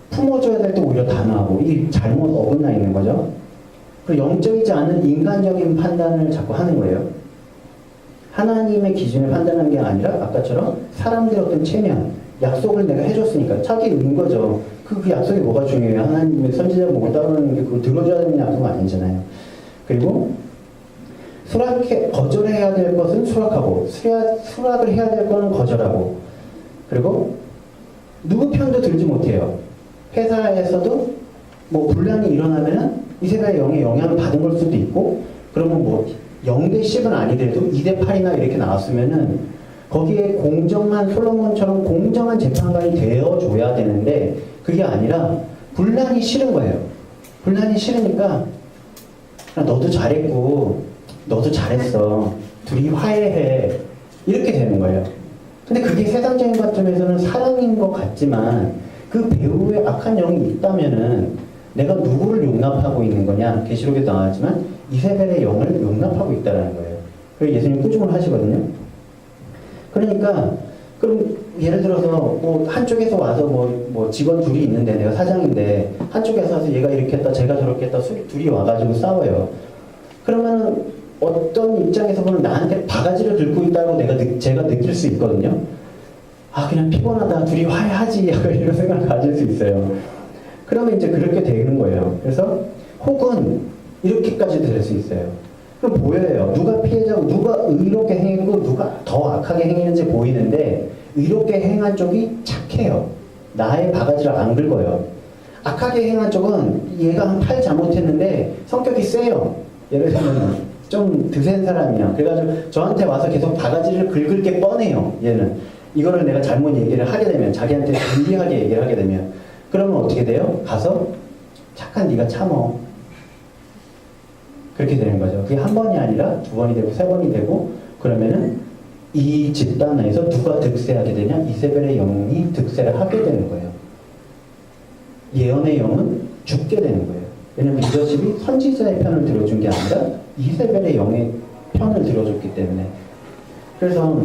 품어줘야 될 때 오히려 단호하고 이 잘못 어긋나 있는 거죠. 그리고 영적이지 않은 인간적인 판단을 자꾸 하는 거예요. 하나님의 기준을 판단하는 게 아니라 아까처럼 사람들의 어떤 체면, 약속을 내가 해줬으니까 자기 은 거죠. 그 약속이 뭐가 중요해요? 하나님의 선지자 목을 따르는 게 그걸 들어줘야 되는 약속은 아니잖아요. 그리고 거절해야 될 것은 수락하고 수락을 해야 될 것은 거절하고 그리고 누구 편도 들지 못해요. 회사에서도 뭐 분란이 일어나면은 이세벨의 영에 영향을 받은 걸 수도 있고 그러면 뭐 0대 10은 아니더라도 2대 8이나 이렇게 나왔으면은 거기에 공정한 솔로몬처럼 공정한 재판관이 되어줘야 되는데 그게 아니라 분란이 싫은 거예요. 분란이 싫으니까 너도 잘했고 너도 잘했어. 둘이 화해해. 이렇게 되는 거예요. 근데 그게 세상적인 관점에서는 사랑인 것 같지만 그 배우의 악한 영이 있다면은 내가 누구를 용납하고 있는 거냐? 계시록에도 나왔지만 이세벨의 영을 용납하고 있다는 거예요. 그래서 예수님 꾸중을 하시거든요. 그러니까 그럼 예를 들어서 뭐 한쪽에서 와서 뭐 직원 둘이 있는데 내가 사장인데 한쪽에서 와서 얘가 이렇게 했다 제가 저렇게 했다 둘이 와가지고 싸워요. 그러면은 어떤 입장에서 보면 나한테 바가지를 긁고 있다고 제가 느낄 수 있거든요. 그냥 피곤하다 둘이 화해하지 이런 생각을 가질 수 있어요. 그러면 이제 그렇게 되는 거예요. 그래서 혹은 이렇게까지도 될 수 있어요. 그럼 보여요. 누가 피해자고 누가 의롭게 행하고 누가 더 악하게 행했는지 보이는데 의롭게 행한 쪽이 착해요. 나의 바가지를 안 긁어요. 악하게 행한 쪽은 얘가 한 팔 잘못했는데 성격이 세요. 예를 들면 좀 드센 사람이야. 그래가지고 저한테 와서 계속 바가지를 긁을 게 뻔해요. 얘는 이거를 내가 잘못 얘기를 하게 되면 자기한테 불리하게 얘기를 하게 되면 그러면 어떻게 돼요? 가서 착한 네가 참어. 그렇게 되는 거죠. 그게 한 번이 아니라 두 번이 되고 세 번이 되고 그러면은 이 집단 내에서 누가 득세하게 되냐? 이세벨의 영이 득세를 하게 되는 거예요. 예언의 영은 죽게 되는 거예요. 왜냐면 리더십이 선지자의 편을 들어준 게 아니라 이세벨의 영의 편을 들어줬기 때문에. 그래서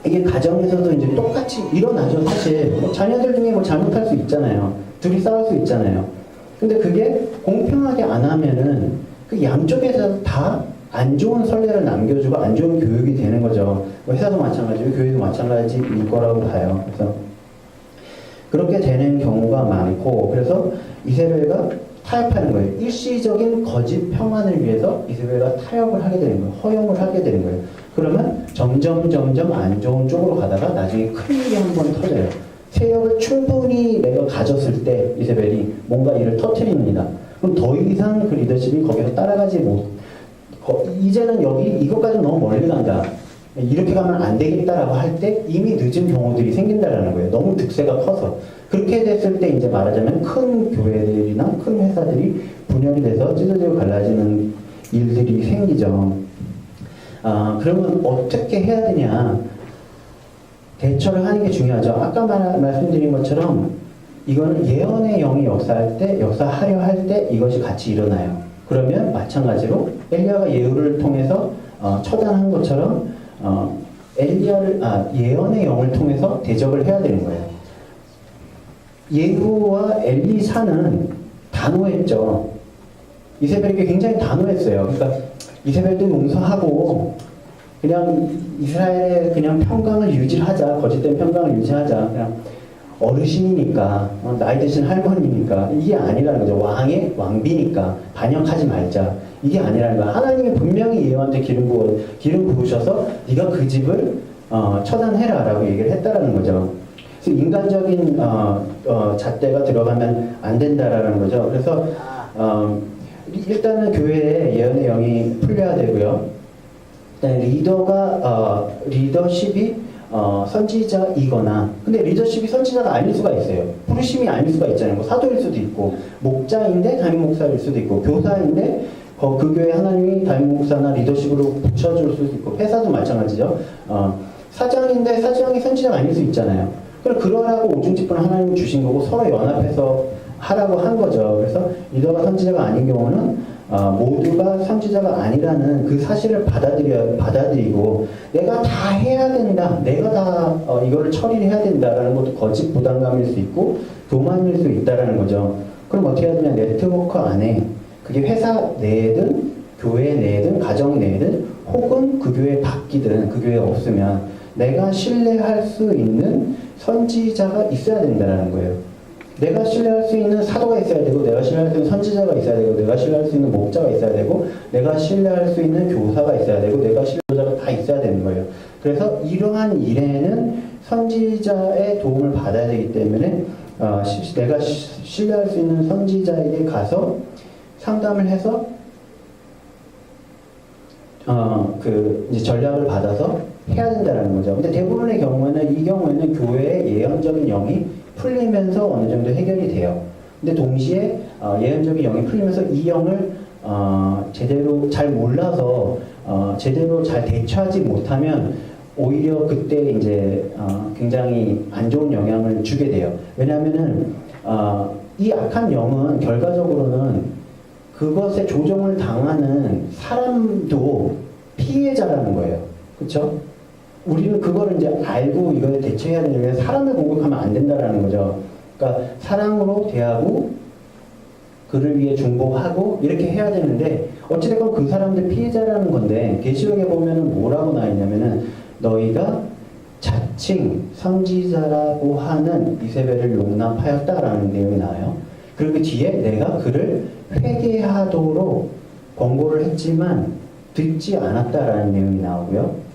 이게 가정에서도 이제 똑같이 일어나죠. 사실 뭐 자녀들 중에 뭐 잘못할 수 있잖아요. 둘이 싸울 수 있잖아요. 근데 그게 공평하게 안 하면은 그 양쪽에서 다 안 좋은 선례를 남겨주고 안 좋은 교육이 되는 거죠. 뭐 회사도 마찬가지고 교회도 마찬가지일 거라고 봐요. 그래서 그렇게 되는 경우가 많고 그래서 이세벨과 타협하는 거예요. 일시적인 거짓 평안을 위해서 이세벨과 타협을 하게 되는 거예요. 허용을 하게 되는 거예요. 그러면 점점 안 좋은 쪽으로 가다가 나중에 큰 일이 한 번 터져요. 세력을 충분히 내가 가졌을 때 이세벨이 뭔가 일을 터뜨립니다. 그럼 더 이상 그 리더십이 거기서 따라가지 이제는 이것까지 너무 멀리 간다. 이렇게 가면 안 되겠다라고 할 때 이미 늦은 경우들이 생긴다라는 거예요. 너무 득세가 커서. 그렇게 됐을 때 이제 말하자면 큰 교회들이나 큰 회사들이 분열이 돼서 찢어지고 갈라지는 일들이 생기죠. 그러면 어떻게 해야 되냐. 대처를 하는 게 중요하죠. 아까 말씀드린 것처럼 이거는 예언의 영이 역사하려 할 때 이것이 같이 일어나요. 그러면 마찬가지로 엘리야가 예후를 통해서 처단한 것처럼 예언의 영을 통해서 대적을 해야 되는 거예요. 예후와 엘리사는 단호했죠. 이세벨에게 굉장히 단호했어요. 그러니까 이세벨도 용서하고 그냥 이스라엘의 그냥 평강을 유지하자, 거짓된 평강을 유지하자. 그냥 어르신이니까, 나이 드신 할머니니까 이게 아니라는 거죠. 왕비니까 반역하지 말자. 이게 아니라는 거야. 하나님이 분명히 예후한테 기름 부으셔서 네가 그 집을 처단해라라고 얘기를 했다라는 거죠. 그래서 인간적인 잣대가 들어가면 안 된다라는 거죠. 그래서 일단은 교회에 예언의 영이 풀려야 되고요. 일단 리더십이 선지자이거나, 근데 리더십이 선지자가 아닐 수가 있어요. 부르심이 아닐 수가 있잖아요. 뭐 사도일 수도 있고, 목자인데 담임 목사일 수도 있고, 교사인데 그 교회 하나님이 담임 목사나 리더십으로 붙여줄 수도 있고, 회사도 마찬가지죠. 사장인데 사장이 선지자가 아닐 수 있잖아요. 그럼 그러라고 오중직분을 하나님이 주신 거고 서로 연합해서 하라고 한 거죠. 그래서 리더가 선지자가 아닌 경우는 모두가 선지자가 아니라는 그 사실을 받아들이고 내가 다 해야 된다, 내가 다 이거를 처리를 해야 된다라는 것도 거짓 부담감일 수 있고 교만일 수 있다라는 거죠. 그럼 어떻게 해야 되냐? 네트워크 안에, 그게 회사 내에든 교회 내에든 가정 내에든 혹은 그 교회 밖이든 그 교회 없으면 내가 신뢰할 수 있는 선지자가 있어야 된다는 거예요. 내가 신뢰할 수 있는 사도가 있어야 되고, 내가 신뢰할 수 있는 선지자가 있어야 되고, 내가 신뢰할 수 있는 목자가 있어야 되고, 내가 신뢰할 수 있는 교사가 있어야 되고, 내가 신뢰자가 다 있어야 되는 거예요. 그래서 이러한 일에는 선지자의 도움을 받아야 되기 때문에 내가 신뢰할 수 있는 선지자에게 가서 상담을 해서 이제 전략을 받아서 해야 된다는 거죠. 근데 대부분의 경우에는 이 경우에는 교회의 예언적인 영이 풀리면서 어느 정도 해결이 돼요. 근데 동시에 예언적인 영이 풀리면서 이 영을 제대로 잘 몰라서 제대로 잘 대처하지 못하면 오히려 그때 이제 굉장히 안 좋은 영향을 주게 돼요. 왜냐하면은 이 악한 영은 결과적으로는 그것에 조종을 당하는 사람도 피해자라는 거예요. 그렇죠? 우리는 그거를 이제 알고 이거에 대처해야 되려면 사람을 공격하면 안 된다라는 거죠. 그러니까 사랑으로 대하고 그를 위해 중보하고 이렇게 해야 되는데 어찌됐건 그 사람들 피해자라는 건데 계시록에 보면은 뭐라고 나와 있냐면은 너희가 자칭 선지자라고 하는 이세벨을 용납하였다라는 내용이 나와요. 그리고 그 뒤에 내가 그를 회개하도록 권고를 했지만 듣지 않았다라는 내용이 나오고요.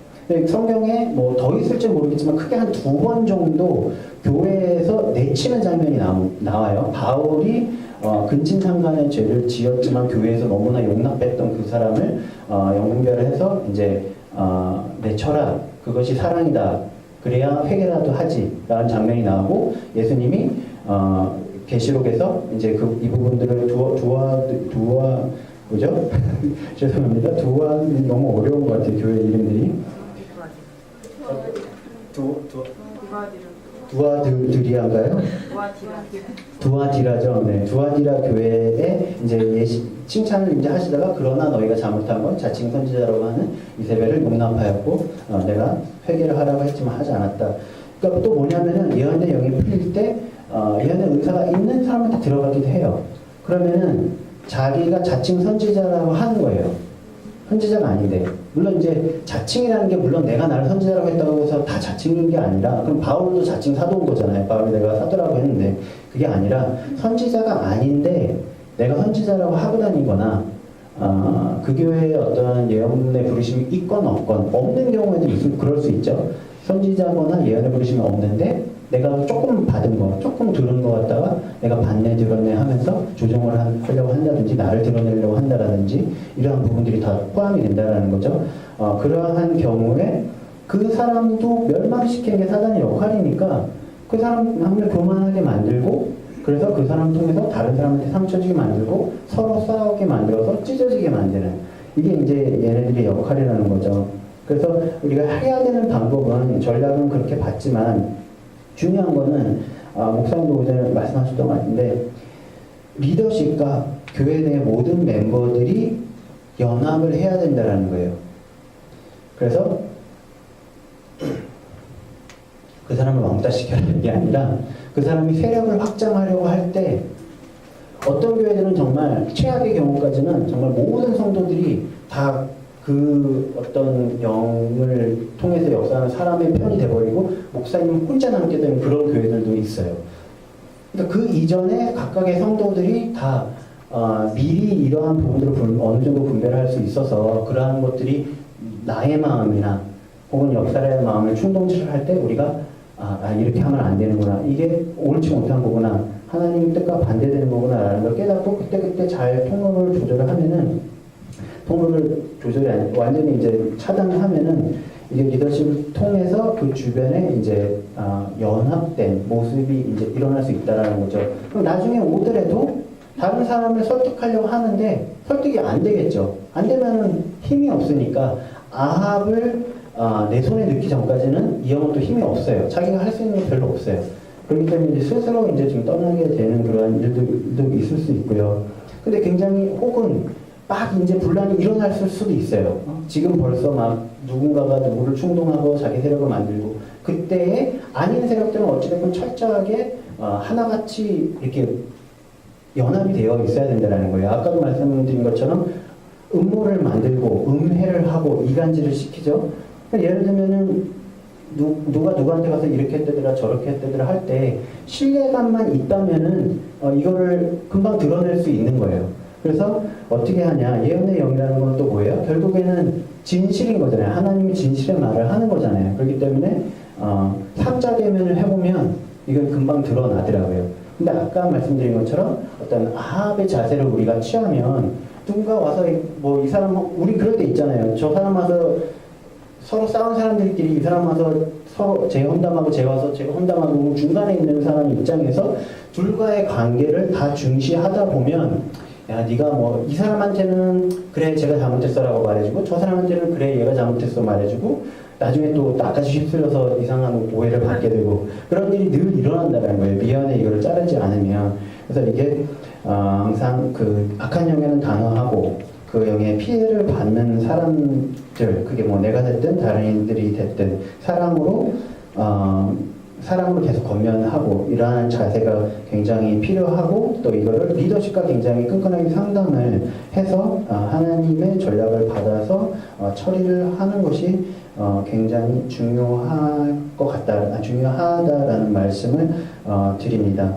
성경에 뭐 더 있을지 모르겠지만 크게 한 2번 정도 교회에서 내치는 장면이 나와요. 바울이 근친상간의 죄를 지었지만 교회에서 너무나 용납했던 그 사람을 영분별을 해서 이제 내쳐라. 그것이 사랑이다. 그래야 회개라도 하지. 라는 장면이 나오고 예수님이 계시록에서 이제 이 부분들을 뭐죠? 죄송합니다. 너무 어려운 것 같아요. 교회 이름들이. 두아드리아인가요? 두아디라죠. 네, 두아디라 교회에 이제 칭찬을 이제 하시다가 그러나 너희가 잘못한 건 자칭 선지자라고 하는 이세벨을 용납하였고 내가 회개를 하라고 했지만 하지 않았다. 그러니까 또 뭐냐면은 예언의 영이 풀릴 때 예언의 은사가 있는 사람한테 들어가기도 해요. 그러면은 자기가 자칭 선지자라고 하는 거예요. 선지자가 아닌데. 물론 이제 자칭이라는 게 물론 내가 나를 선지자라고 했다고 해서 다 자칭인 게 아니라, 그럼 바울도 자칭 사도인 거잖아요. 바울이 내가 사도라고 했는데 그게 아니라 선지자가 아닌데 내가 선지자라고 하고 다니거나 그 교회에 어떤 예언의 부르심이 있건 없건, 없는 경우에도 그럴 수 있죠. 선지자거나 예언의 부르심이 없는데 내가 조금 받은 거, 조금 들은 거 갖다가 내가 받네 들었네 하면서 조정을 하려고 한다든지 나를 드러내려고 한다라든지 이러한 부분들이 다 포함이 된다라는 거죠. 그러한 경우에 그 사람도 멸망시키는 게 사단의 역할이니까 그 사람을 교만하게 만들고, 그래서 그 사람 통해서 다른 사람한테 상처 주게 만들고 서로 싸우게 만들어서 찢어지게 만드는, 이게 이제 얘네들의 역할이라는 거죠. 그래서 우리가 해야 되는 방법은, 전략은 그렇게 봤지만 중요한 거는 목사님도 오전에 말씀하셨던 것 같은데 리더십과 교회 내 모든 멤버들이 연합을 해야 된다는 거예요. 그래서 그 사람을 왕따 시켜라는 게 아니라 그 사람이 세력을 확장하려고 할 때 어떤 교회들은 정말 최악의 경우까지는 정말 모든 성도들이 다 그 어떤 영을 통해서 역사하는 사람의 편이 돼버리고 목사님 혼자 남게 되는 그런 교회들도 있어요. 그러니까 그 이전에 각각의 성도들이 다 미리 이러한 부분들을 어느 정도 분배를 할 수 있어서 그러한 것들이 나의 마음이나 혹은 역사의 마음을 충동치를 할 때 우리가 이렇게 하면 안 되는구나. 이게 옳지 못한 거구나. 하나님 뜻과 반대되는 거구나. 라는 걸 깨닫고 그때그때 잘 통로를 조절을 하면은 통로를 조절이 아니고 완전히 이제 차단하면은 이제 리더십을 통해서 그 주변에 이제 연합된 모습이 이제 일어날 수 있다라는 거죠. 그럼 나중에 오더라도 다른 사람을 설득하려고 하는데 설득이 안 되겠죠. 안 되면은 힘이 없으니까 아합을 내 손에 넣기 전까지는 이 영은 또 힘이 없어요. 자기가 할 수 있는 게 별로 없어요. 그렇기 때문에 이제 스스로 이제 좀 떠나게 되는 그런 일도 있을 수 있고요. 근데 굉장히 혹은 막 이제 분란이 일어날 수도 있어요. 지금 벌써 막 누군가가 누구를 충동하고 자기 세력을 만들고 그때에 아닌 세력들은 어찌됐건 철저하게 하나같이 이렇게 연합이 되어 있어야 된다는 거예요. 아까도 말씀드린 것처럼 음모를 만들고 음해를 하고 이간질을 시키죠. 예를 들면은 누가 누구한테 가서 이렇게 했다더라 저렇게 했다더라 할 때 신뢰감만 있다면은 이거를 금방 드러낼 수 있는 거예요. 그래서 어떻게 하냐, 예언의 영이라는 건 또 뭐예요? 결국에는 진실인 거잖아요. 하나님이 진실의 말을 하는 거잖아요. 그렇기 때문에 삼자대면을 해보면 이건 금방 드러나더라고요. 근데 아까 말씀드린 것처럼 어떤 아합의 자세를 우리가 취하면 누군가 와서 뭐 이 사람 우리 그럴 때 있잖아요. 저 사람 와서 서로 싸운 사람들끼리 이 사람 와서 서로 제 혼담하고 제 와서 제가 혼담하고 중간에 있는 사람 입장에서 둘과의 관계를 다 중시하다 보면 야, 네가 뭐 이 사람한테는 그래 제가 잘못했어라고 말해주고 저 사람한테는 그래 얘가 잘못했어 말해주고 나중에 또 나까지 휩쓸려서 이상한 오해를 받게 되고 그런 일이 늘 일어난다는 거예요. 미연에 이거를 자르지 않으면. 그래서 이게 항상 그 악한 영에는 단호하고 그 영에 피해를 받는 사람들, 그게 뭐 내가 됐든 다른 이들이 됐든 사랑으로 계속 권면하고 이러한 자세가 굉장히 필요하고 또 이거를 리더십과 굉장히 끈끈하게 상담을 해서 하나님의 전략을 받아서 처리를 하는 것이 굉장히 중요할 것 같다, 중요하다라는 말씀을 드립니다.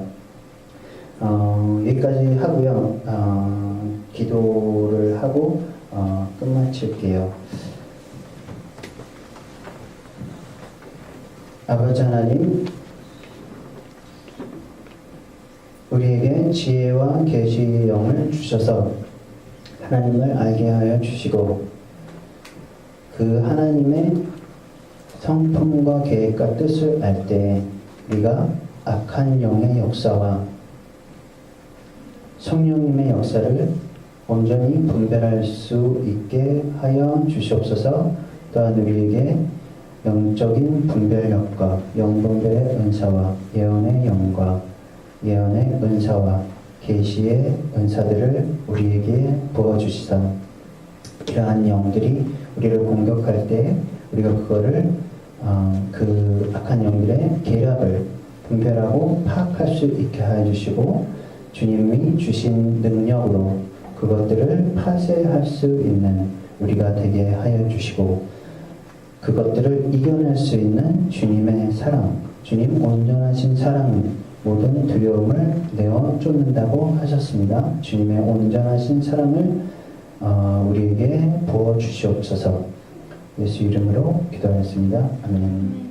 여기까지 하고요. 기도를 하고 끝마칠게요. 아버지 하나님, 우리에게 지혜와 계시의 영을 주셔서 하나님을 알게 하여 주시고 그 하나님의 성품과 계획과 뜻을 알 때 우리가 악한 영의 역사와 성령님의 역사를 온전히 분별할 수 있게 하여 주시옵소서. 또한 우리에게 영적인 분별력과 영분별의 은사와 예언의 영과 예언의 은사와 계시의 은사들을 우리에게 부어주시사 이러한 영들이 우리를 공격할 때 우리가 그거를 그 악한 영들의 계략을 분별하고 파악할 수 있게 하여 주시고 주님이 주신 능력으로 그것들을 파쇄할 수 있는 우리가 되게 하여 주시고 그것들을 이겨낼 수 있는 주님의 사랑, 주님 온전하신 사랑은 모든 두려움을 내어 쫓는다고 하셨습니다. 주님의 온전하신 사랑을 우리에게 부어 주시옵소서. 예수 이름으로 기도하였습니다. 아멘.